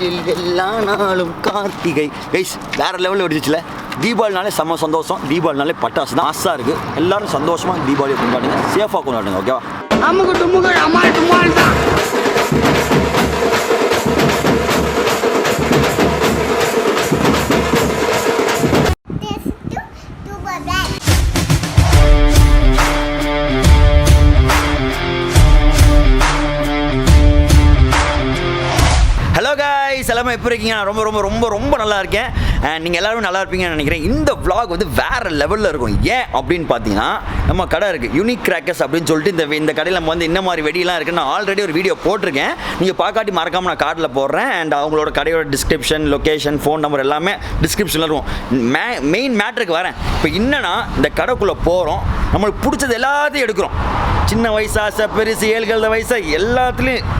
எல்லா நாளும் கார்த்திகை கைஸ் வேற லெவலில் வெடிச்சிச்சுல. தீபாவளினாலே செம்ம சந்தோஷம். தீபாவளினாலே பட்டாசு தான் ஆசா இருக்கு. எல்லாரும் சந்தோஷமா தீபாவளியை கொண்டாடுங்க, சேஃபாக கொண்டாடுங்க. ஓகேவா? அம்முக்கு டும்முக்கு அம்மாள் டும்மாள் தான். ஹலோ காய்ஸ், எல்லாமே எப்படி இருக்கீங்க? நான் ரொம்ப ரொம்ப ரொம்ப ரொம்ப நல்லா இருக்கேன். நீங்கள் எல்லோரும் நல்லா இருப்பீங்கன்னு நினைக்கிறேன். இந்த vlog வந்து வேறு லெவலில் இருக்கும். ஏன் அப்படின்னு பார்த்தீங்கன்னா, நம்ம கடை இருக்குது யூனிக் கிராக்கர்ஸ் அப்படின்னு சொல்லிட்டு இந்த கடையில் நம்ம வந்து என்ன மாதிரி வெடியெல்லாம் இருக்குன்னு நான் ஆல்ரெடி ஒரு வீடியோ போட்டிருக்கேன். நீங்கள் பார்க்காட்டி மறக்காமல் நான் கார்டில் போடுறேன். அண்ட் அவங்களோட கடையோட டிஸ்கிரிப்ஷன், லொக்கேஷன், ஃபோன் நம்பர் எல்லாமே டிஸ்கிரிப்ஷனில் இருக்கும். மெயின் மேட்ருக்கு வரேன். இப்போ என்னன்னா, இந்த கடைக்குள்ளே போகிறோம், நம்மளுக்கு பிடிச்சது எல்லாத்தையும் எடுக்கிறோம். சின்ன வயசா பெருசு 7 வயசா எல்லாத்துலேயும்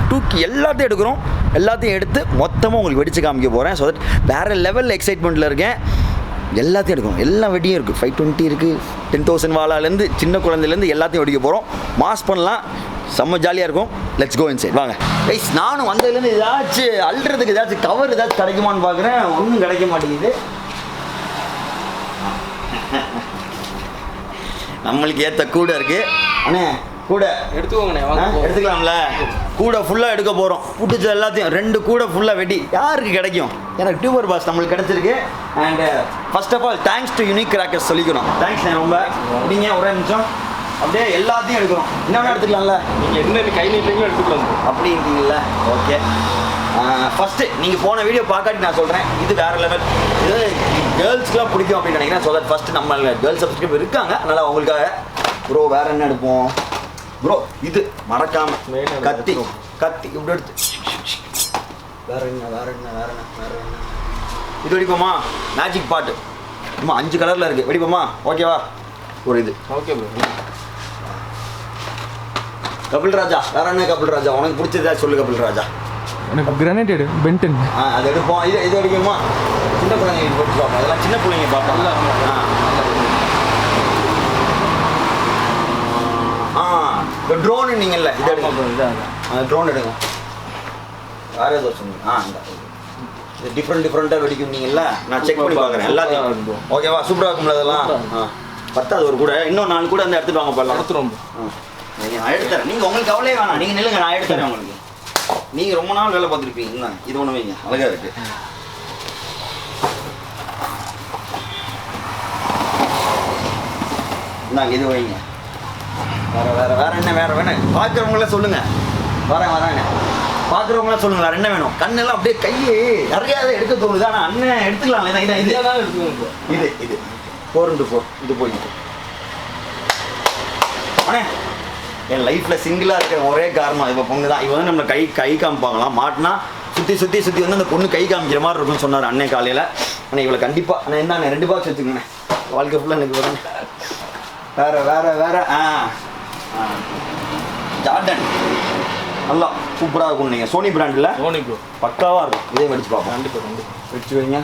தூக்கி எல்லாத்தையும் எடுக்கிறோம். எல்லாத்தையும் எடுத்து மொத்தமாக உங்களுக்கு வெடிச்சு காமிக்க போகிறேன். ஸோ தட் வேறு லெவலில் எக்ஸைட்மெண்ட்டில் இருக்கேன். எல்லாத்தையும் எடுக்கணும். எல்லா வெடியும் இருக்குது. 520 இருக்குது, 10,000 வாலாலேருந்து சின்ன குழந்தைலேருந்து எல்லாத்தையும் வெடிக்க போகிறோம். மாஸ் பண்ணலாம், செம்ம ஜாலியாக இருக்கும். Let's go inside. வாங்க கைஸ். நானும் வந்ததுலேருந்து ஏதாச்சும் அல்றதுக்கு ஏதாச்சும் கவர் ஏதாச்சும் கிடைக்குமான்னு பார்க்குறேன். ஒன்றும் கிடைக்க மாட்டேங்குது. நம்மளுக்கு ஏற்ற கூட இருக்குது. அண்ணே கூட எடுத்துக்கோங்கண்ணே, எடுத்துக்கலாம்ல. கூட ஃபுல்லாக எடுக்க போகிறோம். பிடிச்சது எல்லாத்தையும் 2 கூட ஃபுல்லாக வெடி யாருக்கு கிடைக்கும்? எனக்கு டியூபர் பாஸ் நம்மளுக்கு கிடச்சிருக்கு. And first of all thanks to Unique Crackers சொல்லிக்கிறோம். தேங்க்ஸ் ரொம்ப. நீங்கள் ஒரே நிமிஷம் அப்படியே எல்லாத்தையும் எடுக்கிறோம். என்னென்ன எடுத்துக்கலாம்ல? நீங்கள் என்ன கை நீட்டிங்களோ எடுத்துக்கலாம். அப்படி இருக்கீங்களா? ஓகே. ஃபஸ்ட்டு நீங்கள் போன வீடியோ பார்க்காட்டி நான் சொல்கிறேன், இது வேறு லெவல். இது கேர்ள்ஸ்க்குலாம் பிடிக்கும் அப்படின்னு நினைக்கிறேன். ஸோ தட் ஃபஸ்ட்டு நம்ம கேர்ள்ஸ் சப்ஸ்கிரைபர் இருக்காங்க, அதனால் அவங்களுக்காக. ப்ரோ வேறு என்ன எடுப்போம் ப்ரோ? இது மறக்காம கத்தி இப்படி எடுத்து வேற என்ன இது வெடிப்போமா? மேஜிக் பாட்டு ஆமாம் 5 கலரில் இருக்குது. வெடிப்போமா? ஓகேவா? ஒரு இது ஓகே ப்ரோ. கபில் ராஜா வேற என்ன? கபில் ராஜா உனக்கு பிடிச்சதா சொல்லு. கபில் ராஜா எனக்கு கிரானைட் எடு, பென்டன். அது எடுப்போம். இது வெடிக்குமா? சின்ன பிள்ளைங்க போட்டு பார்ப்போம். அதெல்லாம் சின்ன பிள்ளைங்க பார்ப்போம். இப்போ ட்ரோன் நீங்கள்ல இது எடுங்க. ட்ரோன் எடுங்க. வேறு ஏதோ சொன்னீங்க. இது டிஃப்ரெண்ட்டாக வெடிக்கும் நீங்கள்ல. நான் செக் பண்ணி பார்க்குறேன் எல்லாத்தையும். ஓகேவா? சூப்பராக இருக்கும்ல அதெல்லாம். பத்தாது ஒரு கூட இன்னும் 4 கூட வந்து எடுத்துட்டு வாங்க. போகலாம் எடுத்துருவோம். நான் எடுத்துறேன். நீங்கள் உங்களுக்கு கவலையே வேணாம். நீங்கள் நில்லுங்க, நான் எடுத்துறேன் உங்களுக்கு. நீங்கள் ரொம்ப நாள் வேலை பார்த்துருப்பீங்க. இது ஒன்று வைங்க, அழகாக இருக்குது. இந்தாங்க இது வைங்க. வேற என்ன வேணும்? பார்க்குறவங்கள சொல்லுங்க. வரேன். பார்க்குறவங்கள சொல்லுங்க வேற என்ன வேணும்? கண்ணெல்லாம் அப்படியே கையே நிறையாத எடுக்க தோணுது. ஆனால் அண்ணன் எடுத்துக்கலாம். இது 4x4 இது போயிட்டு. அண்ணே என் லைஃப்பில் சிங்கிளாக இருக்கிற ஒரே காரணம் இப்போ பொண்ணு தான். இவன் வந்து நம்மளை கை காமிப்பாங்களாம். மாட்டினா சுற்றி வந்து அந்த பொண்ணு கை காமிக்கிற மாதிரி இருக்குன்னு சொன்னார் அண்ணன் காலையில். ஆனால் இவளை கண்டிப்பாக நான் என்ன 2 பாக்ஸ் வச்சுக்கோண்ணே. வாழ்க்கை ஃபுல்லாக எனக்கு வரேன். வேற ஜார்டன் நல்லா சூப்பராக இருக்கும். நீங்கள் சோனி பிராண்டில் சோனி ப்ரோ பக்காவாக இருக்கும். இதே வெடிச்சு பார்ப்போம். கண்டிப்பாக வெடிச்சு வைங்க.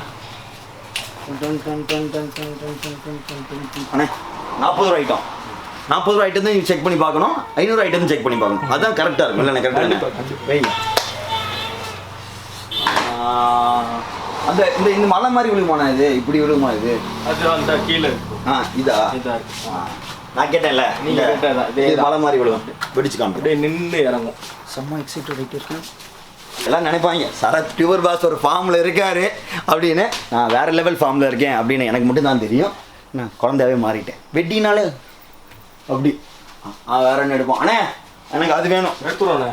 அண்ணே 40 ரூபா ஐட்டம். 40 ரூபா ஐட்டம் தான் நீங்கள் செக் பண்ணி பார்க்கணும். 500 ஐட்டம் செக் பண்ணி பார்க்கணும். அதுதான் கரெக்டாக இருக்கும். இல்லை கரெக்டாக வைங்க. அந்த இந்த மலை மாதிரி விழுகுமாண்ணா? இது இப்படி விழுகுமா? இது அது அந்த கீழே இதா நான் கேட்டேன்ல. நீங்கள் கேட்டதா இது மலை மாதிரி விழுகும். வெடிச்சு காமிட்டு நின்று இறங்கும். செம்ம எக்ஸைட்டட் ஆகிட்டு இருக்கேன். எல்லாம் நினைப்பாங்க சரத் டியூபர் பாஸ் ஒரு ஃபார்மில் இருக்காரு அப்படின்னு. நான் வேறு லெவல் ஃபார்மில் இருக்கேன் அப்படின்னு எனக்கு மட்டும் தான் தெரியும். நான் குழந்தையாவே மாறிட்டேன். வெட்டினாலே அப்படி வேற என்ன எடுப்போம்? அண்ணே எனக்கு அது வேணும். எடுத்துருவோண்ணே.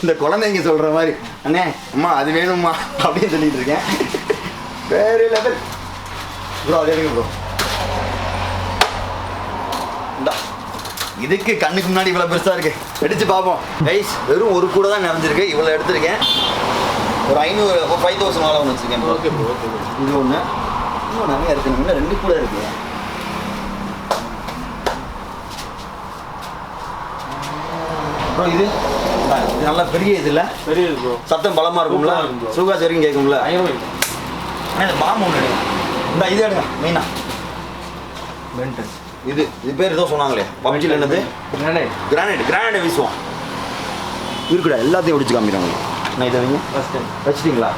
இந்த குழந்தைங்க சொல்கிற மாதிரி அண்ணே அம்மா அது வேணும்மா அப்படின்னு சொல்லிட்டு இருக்கேன். வேறு லெவல் ப்ரோ. அது எடுங்க ப்ரோ. இந்தா இதுக்கு கண்ணுக்கு முன்னாடி இவ்வளோ பெருசாக இருக்குது. வெடிச்சு பார்ப்போம் கைஸ். வெறும் ஒரு கூட தான் நிறைஞ்சிருக்கு. இவ்வளோ எடுத்திருக்கேன். ஒரு 5,000 வாழை ஒன்று வச்சுருக்கேன். Okay bro. Okay bro. இது ஒன்று இன்னும் நிறையா இருக்குது. இன்னும் 2 கூட இருக்குது. அப்புறம் இது நல்லா பெரிய இது இல்லை? பெரிய ப்ரோ. சத்தம் பலமாக இருக்கும்ல? சுகாஸ் வரைக்கும் கேட்கும்ல? ஆனால் இந்த பாம்பு ஒன்று எடுங்க. இந்த இது எடுங்க மெயினாக. பென்டன் இது பேர் ஏதோ சொன்னாங்களே பப்ஜியில். என்னது? கிரானைட் வீசுவோம். இருக்குடா எல்லாத்தையும் ஒடிச்சு காமிக்கிறாங்க. நான் இதை வைங்க ஃபர்ஸ்ட் டைம் வச்சிட்டிங்களா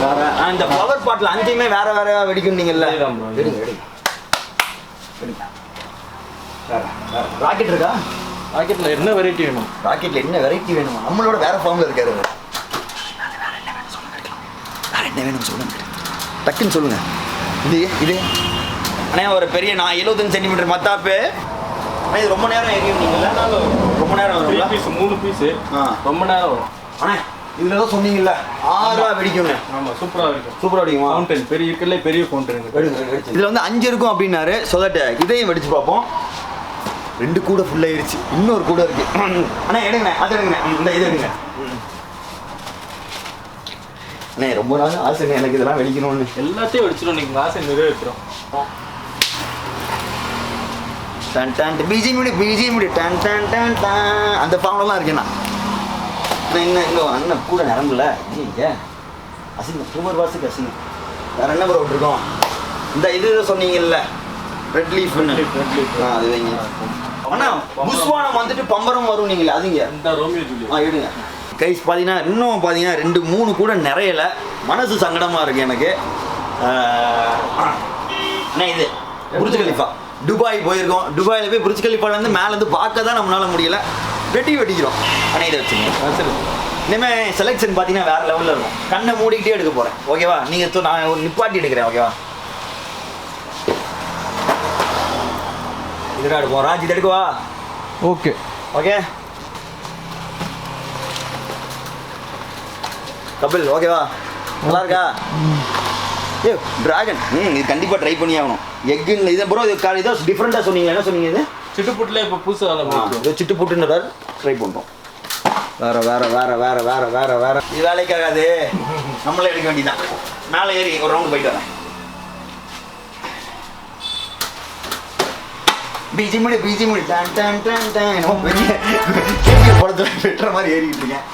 வேற இந்த பவர் பாட்டில் அஞ்சையுமே வேற வேற வெடிக்குன்னீங்கல்ல அதேதான் bro. எடுங்க எடுங்க எடுங்க வேற வேற ராக்கெட் இருக்கா ராக்கெட்டில் என்ன வெரைட்டி வேணும்? ராக்கெட்ல என்ன வெரைட்டி வேணுமா நம்மளோட வேற ஃபார்ம்ல இருக்காரு அவர். வேற என்ன வேணும் சொல்லுங்க டக்குன்னு சொல்லுங்க இது அண்ணே ஒரு பெரிய நான் 75 சென்டிமீட்டர் மத்தாப்பு அண்ணா இது ரொம்ப நேரம் எரியும் நீங்கள்ல ரொம்ப நேரம் த்ரீ வரும்ல பீஸ் 3 பீஸு ஆ ரொம்ப நேரம் வரும். அண்ணே இதுல ஏதோ சொன்னீங்கல்ல 6 ரூபா வெடிக்கும்னு ஆமாம் சூப்பராக இருக்கும். சூப்பராக வெடிக்குமா ஃபவுண்டன் பெரிய இருக்கிறதுல பெரிய ஃபவுண்டன். இதுல வந்து 5 இருக்கும் அப்படின்னாரு ஸோ தட் இதையும் வெடிச்சு பார்ப்போம் 2 கூட ஃபுல் ஆயிருச்சு இன்னொரு கூட இருக்கு அண்ணா எடுங்கண்ணே அது எடுங்கண்ணே இந்த இது எடுங்க அண்ணே ரொம்ப நாள் ஆசைங்க எனக்கு இதெல்லாம் வெடிக்கணும்னு எல்லாத்தையும் வெடிச்சிடும். நீங்கள் ஆசை நிறைவேற்றுறோம். டன் டன் பிஜிஎம் டன் டன் டன் டன் அந்த ஃபார்ம்லாம் இருக்கேண்ணா இன்னும் இன்னும் அண்ணன் கூட நிரம்பல ஏன் அசிங்கம் சூப்பர் பாஸுக்கு அசிங்கம் வேற என்ன ப்ரோ விட்டுருக்கோம் இந்த இது சொன்னீங்கல்ல ரெட் லீஃப்னு அது வைங்க அண்ணா புஷ்வானம் வந்துட்டு பம்பரம் வரும் நீங்களே அதுங்க இந்த ரோமியோ ஜூலியட் எடுங்க கைஸ் பார்த்தீங்கன்னா இன்னும் பார்த்தீங்கன்னா 2-3 கூட நிறையல மனசு சங்கடமாக இருக்குது எனக்கு அண்ணா இது புர்ஜ் கலிஃபா துபாய் போயிருக்கோம் துபாயில் போய் புர்ஜ் கலிஃபாலேருந்து மேலேருந்து பார்க்க தான் நம்மளால முடியல வெட்டிக்கிறோம் அண்ணா இதை வச்சுங்க சரி. இனிமேல் செலெக்ஷன் பார்த்தீங்கன்னா வேறு லெவலில் இருக்கும் கண்ணை மூடிக்கிட்டே எடுக்க போகிறேன் ஓகேவா நீங்கள் நான் ஒரு நிப்பாட்டி எடுக்கிறேன் ஓகேவா இதுடா எடுப்போம் ராஜ் இது எடுக்கவா ஓகே ஓகே கபில் ஓகேவா நல்லா இருக்கா ஏ டிராகன் இது கண்டிப்பாக ட்ரை பண்ணி ஆகணும் எக்குன்னு இது ப்ரோ இது இதோ டிஃப்ரெண்ட்டாக சொன்னீங்க என்ன சொன்னீங்க இது சிட்டுப்புட்டில் இப்போ புதுசாக இது சிட்டு புட்டுன்னு ட்ரை பண்ணுறோம் வேற இது வேலைக்காகாது நம்மளே எடுக்க வேண்டியதான் மேலே ஏறி ஒரு ரவுண்டு போயிட்டு வரேன் பிஜிமுடி டன் டன் டன் டன் என்னமோ பெரிய படத்தில் வெட்டுற மாதிரி ஏறிக்கிட்டு இருக்கேன்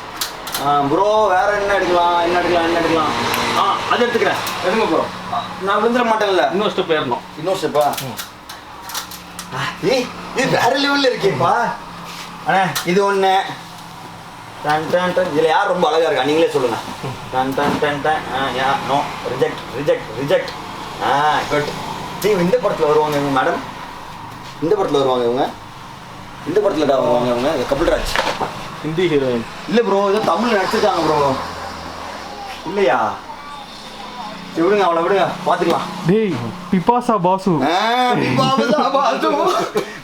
ப்ரோ வேற என்ன எடுக்கலாம் அது எடுத்துக்கிறேன் எடுங்க ப்ரோ. நான் விழுந்துட மாட்டேன்ல இன்னொரு ஸ்டெப் ஏறணும். இன்னொரு ஸ்டெப்பா ஏய் இது வேற லெவலில் இருக்கேப்பா அண்ணா இது ஒன்று டன் டன் டன் இதில் யார் ரொம்ப அழகாக இருக்கா நீங்களே சொல்லுங்கள் டன் டன் டன் டன் யா நோ ரிஜெக்ட் குட் இந்த படத்தில் வருவாங்க இவங்க மேடம் இந்த படத்தில் வருவாங்க இவங்க இந்த படத்தில் வருவாங்க இவங்க கபில்ராஜ் ஹிந்தி ஹீரோயின். இல்லை ப்ரோ ஏதோ தமிழ் நடிச்சிருக்காங்க ப்ரோ இல்லையா சரி விடுங்க அவளை விடுங்க பார்த்துக்கலாம் டேய் பிபாசா பாசு.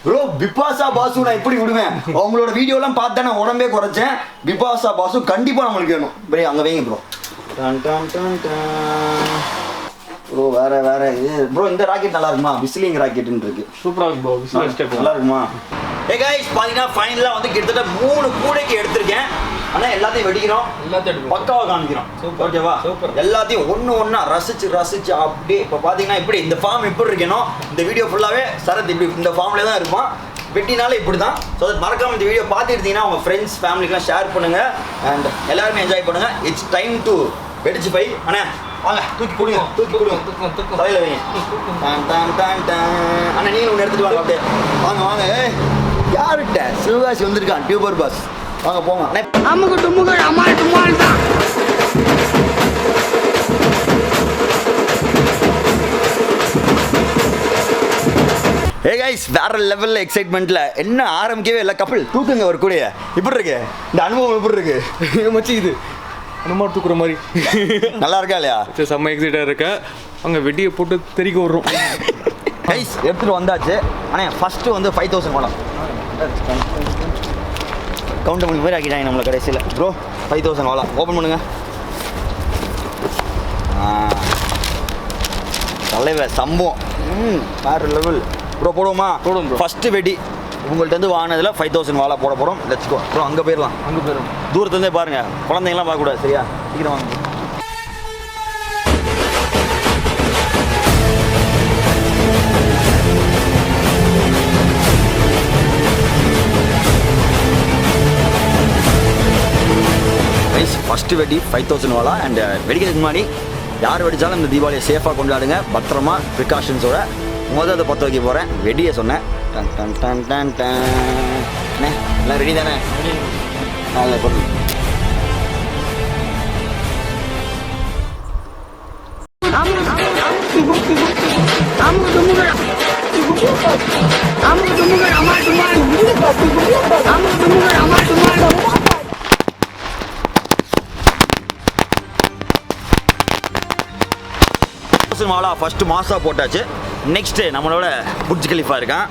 ப்ரோ பிபாசா பாசு நான் எப்படி விடுவேன் அவங்களோட வீடியோலாம் பார்த்து நான் உடம்பே குறைச்சேன் பிபாசா பாசு கண்டிப்பாக நம்மளுக்கு வேணும் ப்ரே அங்கே வைங்க ப்ரோ டன் டன் டன் டன் ப்ரோ வேற இது ப்ரோ இந்த ராக்கெட் நல்லா இருக்குமா விசிலிங் ராக்கெட்டுன்னு இருக்கு சூப்பராக இருக்கும் ப்ரோ. விசில் ஸ்டெப் நல்லா இருக்குமா ஏ கைஸ் பார்த்தீங்கன்னா ஃபைனலாக வந்து கிட்டத்தட்ட 3 கூடைக்கு எடுத்திருக்கேன் ஆனால் எல்லாத்தையும் வெடிக்கிறோம் எல்லாத்தையும் எடுப்போம். பக்காவாக காமிக்கிறோம் சூப்பர். ஓகேவா சூப்பர். எல்லாத்தையும் ஒன்றா ரசிச்சு அப்படியே இப்போ பார்த்தீங்கன்னா இப்படி இந்த ஃபார்ம் எப்படி இருக்கணும் இந்த வீடியோ ஃபுல்லாகவே சரத் இப்படி இந்த ஃபார்ம்லேயே தான் இருப்பான் வெட்டினாலே இப்படி தான் ஸோ அது மறக்காம இந்த வீடியோ பார்த்துருந்தீங்கன்னா உங்கள் ஃப்ரெண்ட்ஸ் ஃபேமிலிக்கெலாம் ஷேர் பண்ணுங்கள் அண்ட் எல்லாருமே என்ஜாய் பண்ணுங்கள் இட்ஸ் டைம் டு வெடிச்சு போய் அண்ணா வாங்க தூக்கி கொடுங்க தலையில் வைங்க டான் டான் டான் டான் அண்ணா நீங்களும் ஒன்று எடுத்துகிட்டு வாங்க அப்படியே வாங்க யாருக்கிட்ட சிவகாசி வந்திருக்கான் டியூபர் பாஸ் வாங்க போங்க அண்ணே அமுக்கு டுமுக்கு அமால் டுமால் தான். ஏ கைஸ் வேற லெவலில் எக்ஸைட்மெண்ட்டில் என்ன ஆரம்பிக்கவே இல்லை கப்பல் தூக்குங்க ஒரு கூடைய இப்படி இருக்கு இந்த அனுபவம் எப்படி இருக்கு மச்சி இது அனுமார் தூக்குற மாதிரி நல்லா இருக்கா இல்லையா சரி, செம்ம எக்ஸைட்டாக இருக்கேன். அங்கே வெட்டியை போட்டு தெறிக்க விட்றோம். கைஸ் எடுத்துகிட்டு வந்தாச்சு ஆனால் ஃபஸ்ட்டு வந்து 5000 மேடம் கவுண்ட் பண்ணி மாதிரி ஆக்கிட்டாங்க நம்மளை கடைசியில் ப்ரோ 5000 வாழா ஓப்பன் பண்ணுங்க தலைவர் சம்பவம் வேறு லெவல் ப்ரோ போடுவோமா போடுவோம் bro. ஃபஸ்ட்டு வெடி உங்கள்கிட்ட வந்து வாங்கினதில் 5000 வாழா போட போகிறோம் லெட்ஸ் கோ ப்ரோ அங்கே போயிடலாம் அங்கே போயிடும். தூரத்துலேருந்தே பாருங்கள் குழந்தைங்களாம் பார்க்கக்கூடாது சரியா சீக்கிரம் வாங்க ஃபஸ்ட்டு வெடி 5000 வாழா அண்ட் வெடிக்கிறதுக்கு முன்னாடி யார் வெடித்தாலும் இந்த தீபாவளியை சேஃபாக கொண்டாடுங்க பத்திரமா ப்ரிகாஷன்ஸோட அதை பற்ற வைக்க போகிறேன் வெடியை சொன்னேன் டன் டன் டன் டன் டன் அண்ணே எல்லாம் ரெடி தானே நல்ல பொருள் மாலா ஃபர்ஸ்ட் மாசா போட்டாச்சு. நெக்ஸ்ட் நம்மளோட புர்ஜ் கலிஃபா இருக்கான்.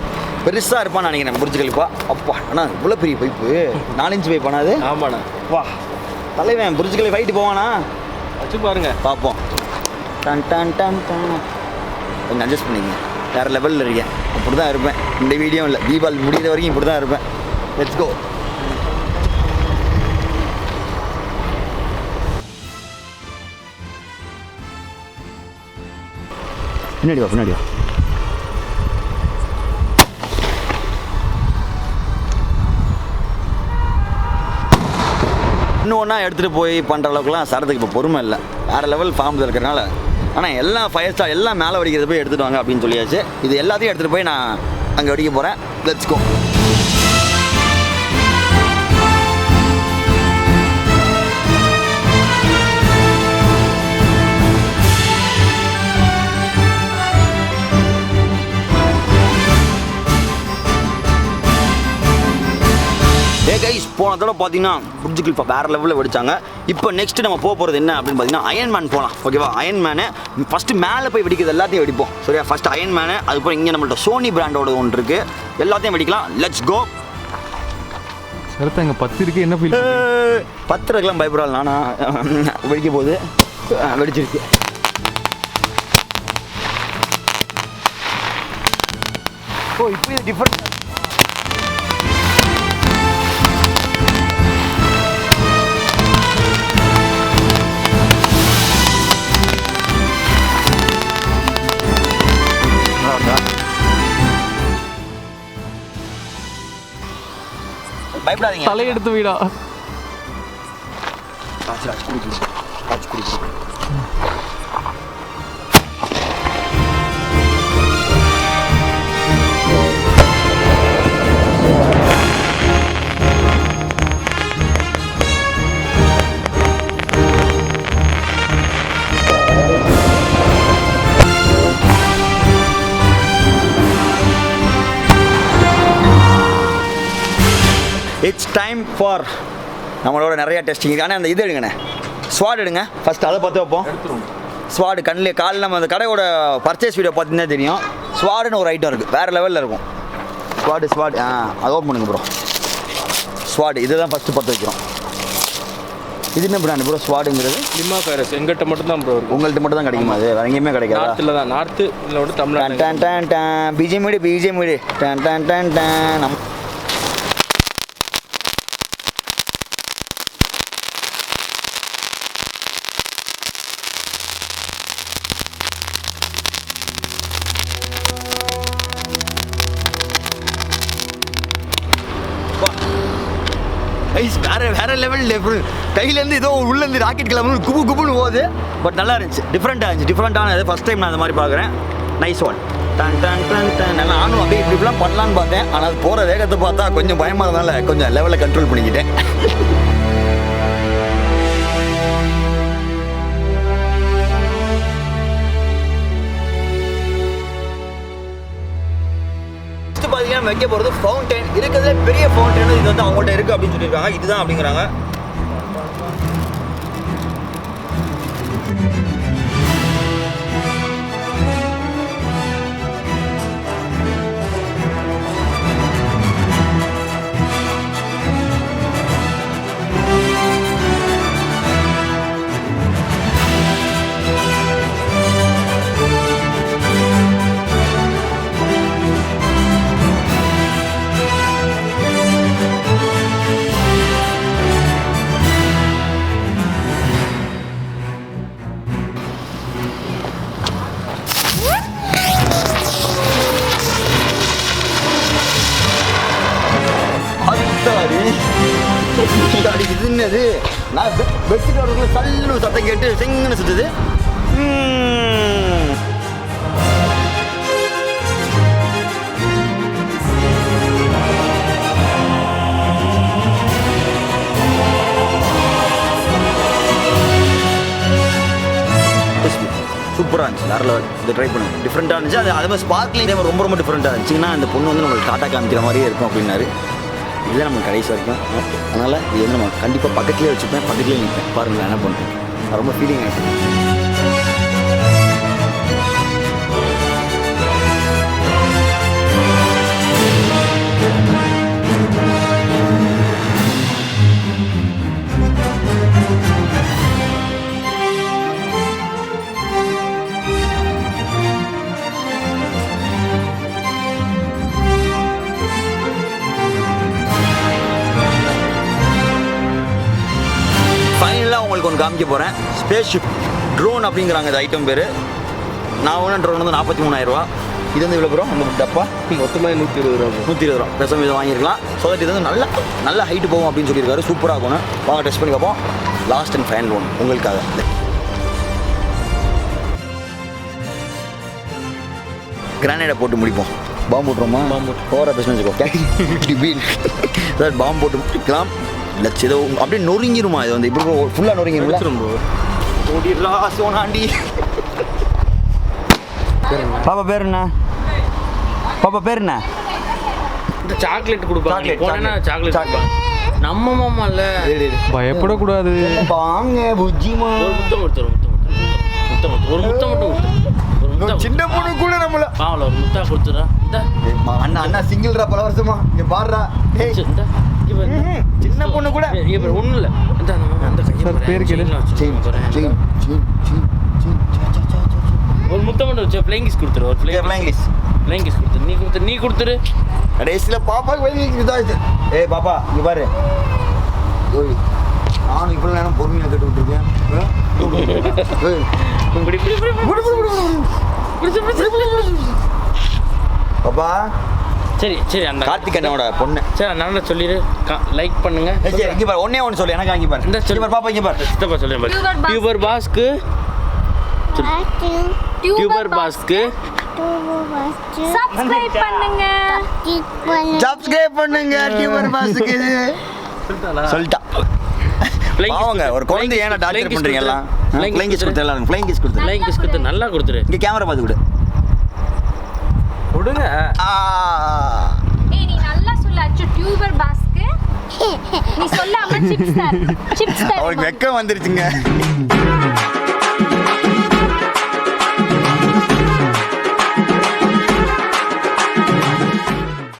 பெருசா இருப்பான்னு நினைக்கிறேன் புர்ஜ் கலிஃபா. அப்பா அண்ணா இவ்வளோ பெரிய பைப்பு 4 இன்ச் பைப் ஆனா அது. ஆமாண்ணா. வா தலைவன் புர்ஜ் கலிஃபா ஃபைட்டு போவானா வச்சு பாருங்க பார்ப்போம். டன் டன் டன் டன் கொஞ்சம் அட்ஜஸ்ட் பண்ணிங்க. வேறு லெவலில் இருக்கேன். அப்படி தான் இருப்பேன். இந்த வீடியோ இல்லை, தீபாவளி முடிகிற வரைக்கும் இப்படி தான் இருப்பேன். Let's go. பின்னாடி வா பின்னாடி வா. இன்னும் ஒன்றா எடுத்துகிட்டு போய் பண்ணுற அளவுக்குலாம் சரத்துக்கு இப்போ பொறுமை இல்லை. வேறு லெவல் ஃபார்மில் இருக்கிறனால. ஆனால் எல்லாம் 5 ஸ்டார் எல்லாம் மேலே வெடிக்கிறது போய் எடுத்துகிட்டு வாங்க அப்படின்னு சொல்லியாச்சு. இது எல்லாத்தையும் எடுத்துகிட்டு போய் நான் அங்கே வெடிக்க போகிறேன். Let's go. கைஸ் போன தடவை பார்த்தீங்கன்னா புர்ஜ் கலிஃபா வேறு லெவலில் வெடிச்சாங்க. இப்போ நெக்ஸ்ட் நம்ம போகிறது என்ன அப்படின்னு பார்த்தீங்கன்னா அயன் மேன் போகலாம். ஓகேவா? அயன் மேனு ஃபஸ்ட்டு மேலே போய் வெடிக்கிறது எல்லாத்தையும் வெடிப்போம். சரியா? ஃபஸ்ட்டு அயன் மேனு, அதுக்கப்புறம் இங்கே நம்மள்ட்ட சோனி பிராண்டோட ஒன்று இருக்குது. எல்லாத்தையும் வெடிக்கலாம். Let's go. சரத்தா இங்கே 10 இருக்குது. என்ன ஃபீல் 10 இருக்கலாம் பயப்படாது. நானா வெடிக்க போகுது. வெடிச்சிருக்கு. ஓ இப்போ இது டிஃப்ரெண்ட். பயப்படாதீங்க. தலையெடுத்து வீடா. இட்ஸ் டைம் ஃபார் நம்மளோட நிறைய டெஸ்டிங். ஆனால் அந்த இது எடுங்கண்ணே, ஸ்வாட் எடுங்க ஃபஸ்ட்டு. அதை பார்த்து வைப்போம். ஸ்வாடு கண்ணில் காலில் நம்ம அந்த கடையோட பர்ச்சேஸ் வீடியோ பார்த்தீங்கன்னா தெரியும். ஸ்வாடுன்னு ஒரு ஐட்டம் இருக்குது, வேறு லெவலில் இருக்கும். ஸ்வாடு அதை ஓப்பன் பண்ணுங்க ப்ரோ. ஸ்வாடு இதை தான் ஃபஸ்ட்டு பார்த்து வைக்கிறோம். இது என்ன பிராண்ட் ப்ரோ ஸ்வாடுங்கிறது? லிமா ஃபைரஸ் எங்கிட்ட மட்டும் தான் ப்ரோ இருக்கும். உங்கள்கிட்ட மட்டும் தான் கிடைக்குமா? அது வேறு எங்கேயுமே கிடைக்காது. நார்த்தில் தான். நார்த்து இல்லை விட தமிழ்நாடு. டன் டன் டன் பிஜிஎம் வீடு டன் டன் டன் டன். நம்ம வேற லெவல். கையிலேருந்து ஏதோ உள்ளேருந்து ராக்கெட் கிளம்பு குபுன்னு போகுது. பட் நல்லா இருந்துச்சு. டிஃப்ரெண்ட்டானது. ஃபஸ்ட் டைம் நான் அந்த மாதிரி பார்க்குறேன். Nice one. டன் டன் டன் டன். நானும் அப்படியே இப்படிலாம் பண்ணலான்னு பார்த்தேன். ஆனால் அது போகிற வேகத்தை பார்த்தா கொஞ்சம் பயமாக இருந்தால கொஞ்சம் லெவலில் கண்ட்ரோல் பண்ணிக்கிட்டேன். பார்த்தீங்கன்னா வைக்க போகிறது ஃபவுண்டைன். இருக்கிறதுல பெரிய ஃபவுண்டைன் இது வந்து அவங்கள்ட்ட இருக்குது அப்படின்னு சொல்லியிருக்காங்க. இதுதான் அப்படிங்கிறாங்க. இது என்னது? நான் பெட்ஷீட் வரக்குள்ள சல்லுன்னு சத்தம் கேட்டு செங்கன்னு சுத்துது. சூப்பராக இருந்துச்சு. வேறு லெவல். இதை ட்ரை பண்ணுங்க. டிஃப்ரெண்ட்டாக இருந்துச்சு. அது மாதிரி ஸ்பார்க்லிங் ரொம்ப ரொம்ப டிஃப்ரெண்ட்டாக இருந்துச்சுன்னா அந்த பொண்ணு வந்து நம்மளுக்கு டாட்டா காமிக்கிற மாதிரியே இருக்கும் அப்படின்னாரு. இதுதான் நம்ம கடைசியாக இருக்கும். அதனால் இது வந்து நம்ம கண்டிப்பாக பக்கத்துலேயே வச்சுப்பேன், பக்கத்துலேயே நிற்பேன். பாருங்கள் என்ன பண்ணுறேன். ரொம்ப ஃபீலிங் ஆகிட்டு. ஃபைனலாக உங்களுக்கு ஒன்று காமிக்க போகிறேன். ஸ்பேஸ் ஷிப் ட்ரோன் அப்படிங்கிறாங்க இந்த ஐட்டம் பேர். நான் ஒன்று ட்ரோன் வந்து 43,000 இது வந்து இவ்வளோ ப்ரோ அந்த டப்பா மொத்தமாக 120 ரூபா. 120 ரூபா. பெசம் இதை வாங்கியிருக்கலாம். ஸோ தட் இது வந்து நல்ல ஹைட்டு போகும் அப்படின்னு சொல்லியிருக்காரு. சூப்பராக இருக்கணும். வாங்க டெஸ்ட் பண்ணி பார்ப்போம். லாஸ்ட் அண்ட் ஃபைனல் ஒன் உங்களுக்காக. கிரானைடை போட்டு முடிப்போம். பாம்பு போட்டுருமா? பாம்பு ஓவராக பேசணும் வச்சுக்கோ. சார் பாம்பு போட்டு முடிக்கலாம். லட்சம் ஏதோ அப்படியே நொறுங்கிருமா? இது வந்து இப்போ ஃபுல்லாக நொறுங்கிருமா? ஓடிடலா சோனாண்டி. பாப்பா பேர் என்ன? பாப்பா பேர் என்ன? இந்த சாக்லேட் கொடுப்பாங்க. போனா சாக்லேட் நம்ம மாமா இல்ல. பயப்படக்கூடாது. வாங்க புஜ்ஜிமா. ஒரு முத்தம் கொடுத்துரு. ஒரு முத்தம் மட்டும் கொடுத்துரு. சின்ன பொண்ணு கூட நம்மள பாவல ஒரு முத்தா கொடுத்துறா. அண்ணா அண்ணா சிங்கிள்ரா பல வருஷமா. இங்க பாடுறா. சின்ன பொண்ணு கூட ஒண்ணு இல்ல. அந்த பேர் கேளு. ஒரு முத்தம் மட்டும் வச்சு ஃப்ளைங் கிஸ் கொடுத்துரு. ஒரு ஃப்ளைங் கிஸ் கொடுத்துரு. நீ கொடுத்துரு. கடைசியில பாப்பாக்கு ஏய் பாப்பா இங்க பாரு. நானும் இவ்வளவு நேரம் பொறுமையா கேட்டு விட்டுருக்கேன். பாப்பா சரி சரி அந்த கார்த்திக் அண்ணனோட பொண்ணு. சரி நல்லா சொல்லிடு. லைக் பண்ணுங்க. இங்க பாரு ஒண்ணே ஒன்று சொல்லு. எனக்கு இங்க பாரு. இந்த இங்க பாரு பாப்பா இங்க பாரு. சித்தப்பா சொல்லுங்க பாரு. டியூபர் பாஸ்க்கு சப்ஸ்கிரைப் பண்ணுங்க. சப்ஸ்கிரைப் பண்ணுங்க டியூபர் பாஸ்க்கு. சொல்லிட்டா. பாவங்க ஒரு குழந்தை ஏன்னா டார்ச்சர் பண்றீங்க எல்லாம். ஃப்ளைங் கிஸ் கொடுத்து எல்லாரும் ஃப்ளைங் கிஸ் கொடுத்து நல்லா கொடுத்துரு. இங்க கேமரா பார்த்து விடு. கொடுங்க. ஏய் நீ நல்லா சொல்லாச்சு டியூபர் பாஸ்க்கு. நீ சொல்லாம சிப்ஸ் தர. அவருக்கு வெக்கம் வந்துருச்சுங்க.